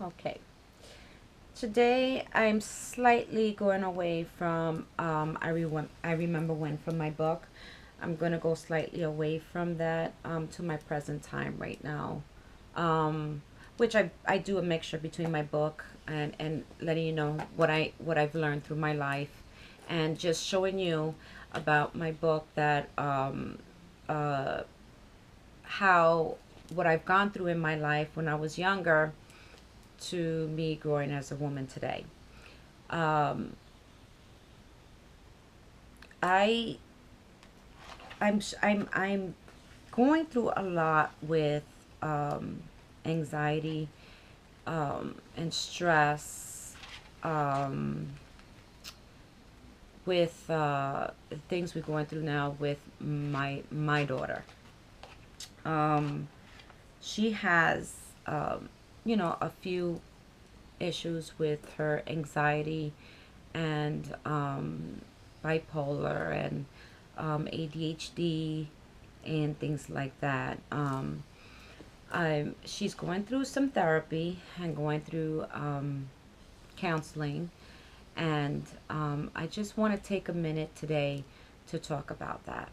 Okay. Today I'm slightly going away from I remember when from my book. I'm going to go slightly away from that to my present time right now. Um which I do a mixture between my book and letting you know what I've learned through my life and just showing you about my book that uh how what I've gone through in my life when I was younger to me growing as a woman today. Um, I I'm going through a lot with anxiety and stress um, with things we're going through now with my daughter. Um, she has a few issues with her anxiety and bipolar and ADHD and things like that. She's going through some therapy and going through counseling, and I just want to take a minute today to talk about that.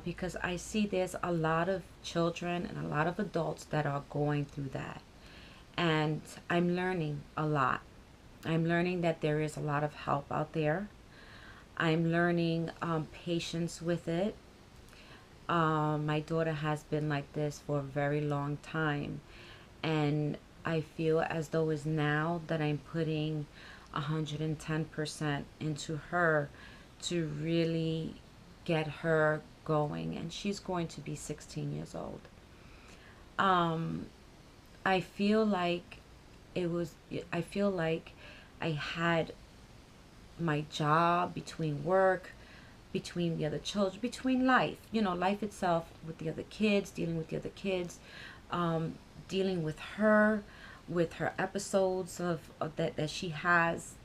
Because I see there's a lot of children and a lot of adults that are going through that. And I'm learning a lot. I'm learning that there is a lot of help out there. I'm learning patience with it. My daughter has been like this for a very long time. And I feel as though it's now that I'm putting 110% into her to really get her going. And she's going to be 16 years old. Um, I feel like it was, I feel like I had my job, between work, between the other children, between life, life itself with the other kids, dealing with the other kids, um, dealing with her episodes of that she has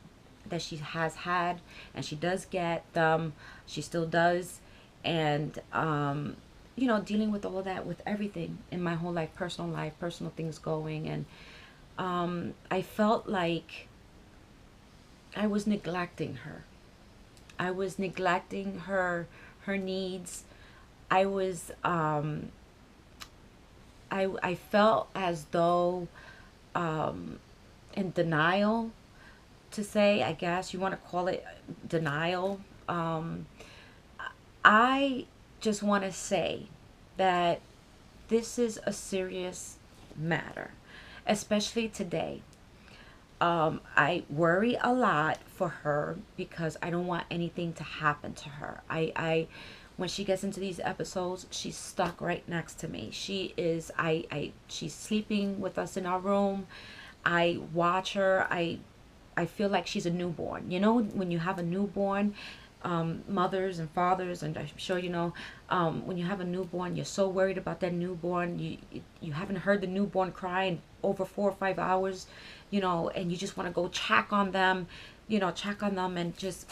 had, and she does get them, she still does, and dealing with all of that, with everything in my whole life, personal things going, and I felt like I was neglecting her. I was neglecting her needs. I was I felt as though in denial, to say, I guess you want to call it denial. Um, I just want to say that this is a serious matter, especially today. I worry a lot for her because I don't want anything to happen to her. When she gets into these episodes, she's stuck right next to me. She's sleeping with us in our room. I watch her. I feel like she's a newborn. You know, when you have a newborn, mothers and fathers, and I'm sure you know, when you have a newborn, you're so worried about that newborn. You haven't heard the newborn cry in over 4 or 5 hours, and you just want to go check on them and just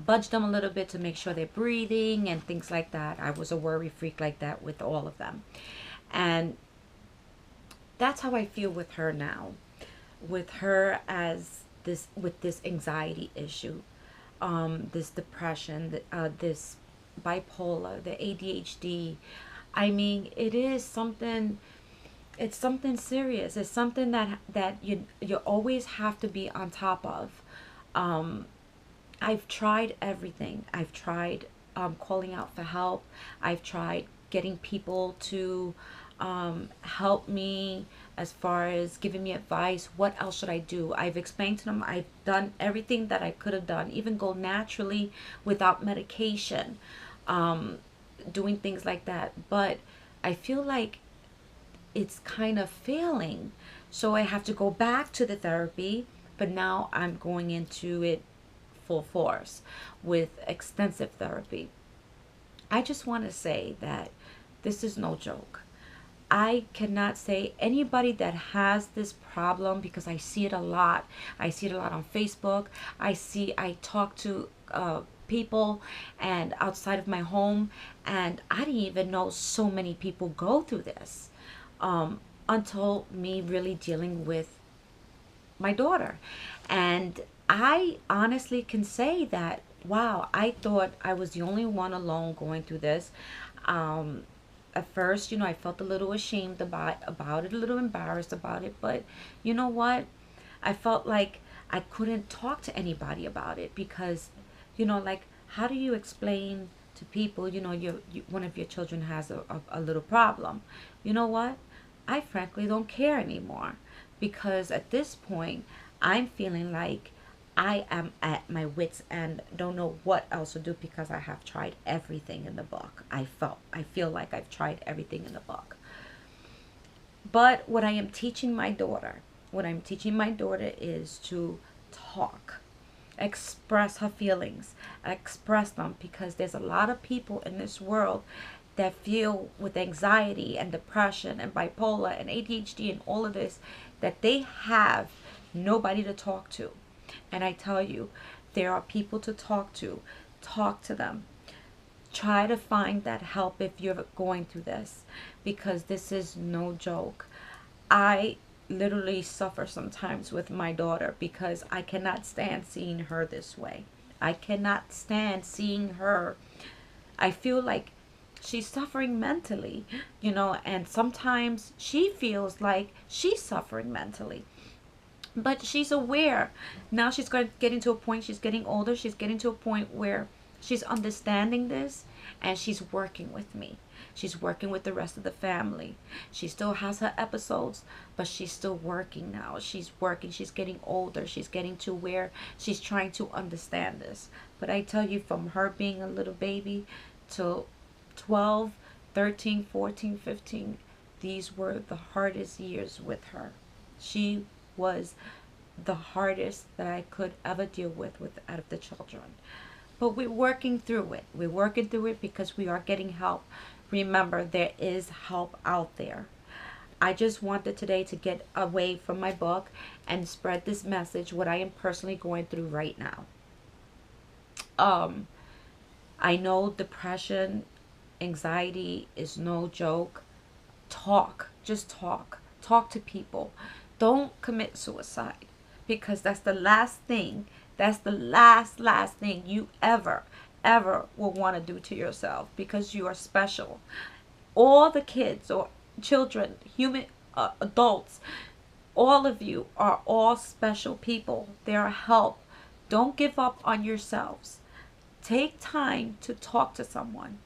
budge them a little bit to make sure they're breathing and things like that. I was a worry freak like that with all of them, and that's how I feel with her now, with her as this with this anxiety issue, this depression, this bipolar, the ADHD. I mean, it is something. It's something serious. It's something that you always have to be on top of. Um, I've tried everything. I've tried calling out for help. I've tried getting people to help me as far as giving me advice. What else should I do? I've explained to them I've done everything that I could have done, even go naturally without medication, um, doing things like that. But I feel like it's kind of failing. So I have to go back to the therapy, but now I'm going into it full force with extensive therapy. I just want to say that this is no joke. I cannot say anybody that has this problem, because I see it a lot. I see it a lot on Facebook. I talk to people and outside of my home, and I didn't even know so many people go through this until me really dealing with my daughter. And I honestly can say that, wow, I thought I was the only one alone going through this. Um, at first, I felt a little ashamed about it, a little embarrassed about it, but you know what? I felt like I couldn't talk to anybody about it because, like, how do you explain to people, one of your children has a little problem? You know what? I frankly don't care anymore because at this point, I'm feeling like I am at my wits' end, don't know what else to do because I have tried everything in the book. I feel like I've tried everything in the book. But what I'm teaching my daughter is to talk, express her feelings, express them, because there's a lot of people in this world that feel with anxiety and depression and bipolar and ADHD and all of this, that they have nobody to talk to. And I tell you, there are people to talk to. Talk to them. Try to find that help if you're going through this, because this is no joke. I literally suffer sometimes with my daughter because I cannot stand seeing her this way. I cannot stand seeing her. I feel like she's suffering mentally, and sometimes she feels like she's suffering mentally. But she's aware. Now she's going to get into a point, she's getting older, she's getting to a point where she's understanding this, and she's working with me. She's working with the rest of the family. She still has her episodes, but she's still working now. She's working. She's getting older. She's getting to where she's trying to understand this. But I tell you, from her being a little baby to 12, 13, 14, 15, these were the hardest years with her. She was the hardest that I could ever deal with out of the children. But we're working through it. We're working through it because we are getting help. Remember, there is help out there. I just wanted today to get away from my book and spread this message, what I am personally going through right now. I know depression, anxiety is no joke. Talk. Just talk. Talk to people. Don't commit suicide, because that's the last thing. That's the last thing you ever will want to do to yourself, because you are special. All the kids or children, human adults, all of you are all special people. There are help. Don't give up on yourselves. Take time to talk to someone.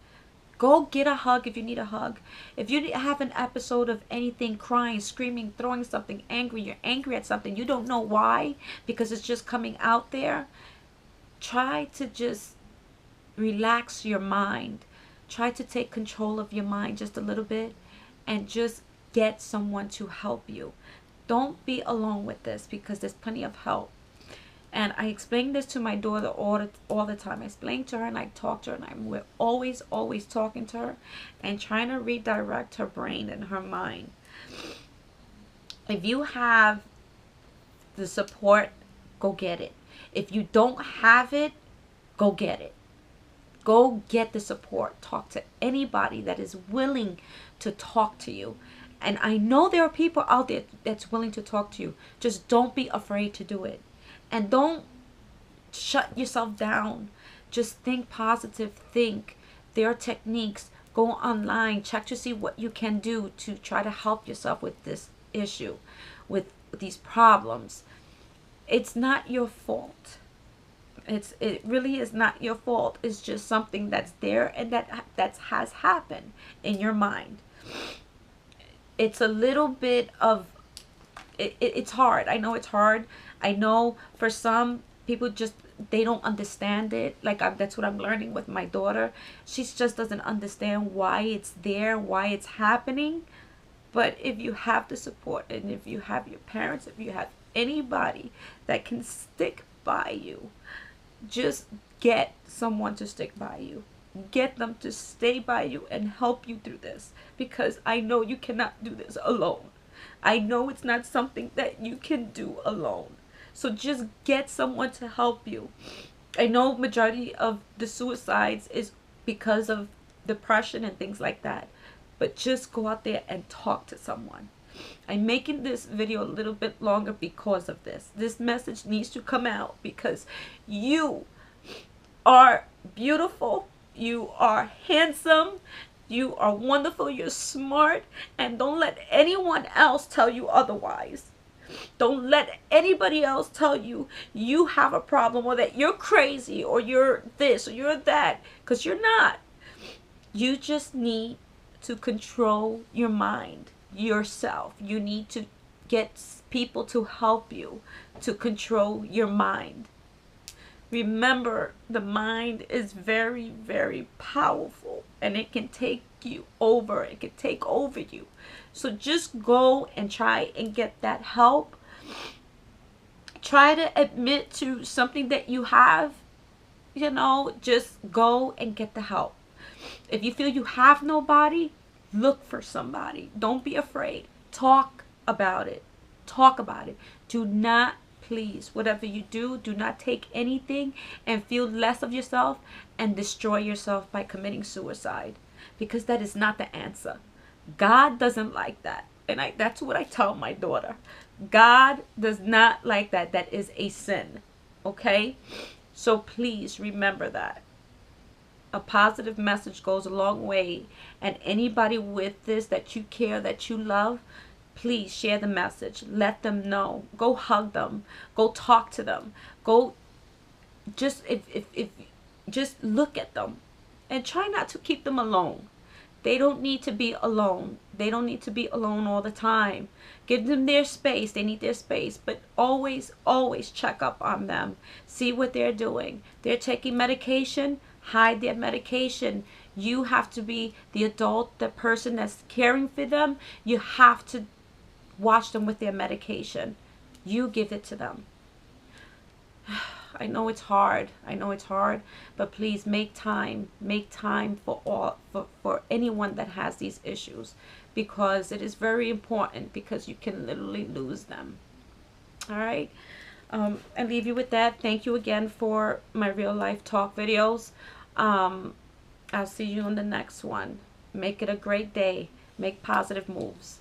Go get a hug if you need a hug. If you have an episode of anything, crying, screaming, throwing something, angry, you're angry at something, you don't know why, because it's just coming out there, try to just relax your mind. Try to take control of your mind just a little bit and just get someone to help you. Don't be alone with this, because there's plenty of help. And I explain this to my daughter all the time. I explain to her and I talk to her, and we're always talking to her and trying to redirect her brain and her mind. If you have the support, go get it. If you don't have it, go get it. Go get the support. Talk to anybody that is willing to talk to you. And I know there are people out there that's willing to talk to you. Just don't be afraid to do it. And don't shut yourself down. Just think positive. Think. There are techniques. Go online. Check to see what you can do to try to help yourself with this issue, with these problems. It's not your fault. It really is not your fault. It's just something that's there and that has happened in your mind. It's a little bit of it's hard. I know it's hard. I know for some people, just they don't understand it. Like that's what I'm learning with my daughter. She just doesn't understand why it's there, why it's happening. But if you have the support, and if you have your parents, if you have anybody that can stick by you, just get someone to stick by you. Get them to stay by you and help you through this, because I know you cannot do this alone. I know it's not something that you can do alone. So just get someone to help you. I know majority of the suicides is because of depression and things like that. But just go out there and talk to someone. I'm making this video a little bit longer because of this. This message needs to come out because you are beautiful, you are handsome, you are wonderful, you're smart, and don't let anyone else tell you otherwise. Don't let anybody else tell you you have a problem or that you're crazy or you're this or you're that, because you're not. You just need to control your mind, yourself. You need to get people to help you to control your mind. Remember, the mind is very, very powerful, and it can take you over. It can take over you. So just go and try and get that help. Try to admit to something that you have. Just go and get the help. If you feel you have nobody, look for somebody. Don't be afraid. Talk about it. Talk about it. Do not, please, whatever you do, do not take anything and feel less of yourself and destroy yourself by committing suicide, because that is not the answer. God doesn't like that. And that's what I tell my daughter. God does not like that. That is a sin. Okay? So please remember that. A positive message goes a long way. And anybody with this that you care, that you love, please share the message. Let them know. Go hug them. Go talk to them. Go just if just look at them and try not to keep them alone. They don't need to be alone. They don't need to be alone all the time. Give them their space. They need their space. But always, always check up on them. See what they're doing. They're taking medication. Hide their medication. You have to be the adult, the person that's caring for them. You have to watch them with their medication. You give it to them. I know it's hard. I know it's hard, but please make time. Make time for anyone that has these issues, because it is very important, because you can literally lose them. All right. I leave you with that. Thank you again for my real life talk videos. I'll see you on the next one. Make it a great day. Make positive moves.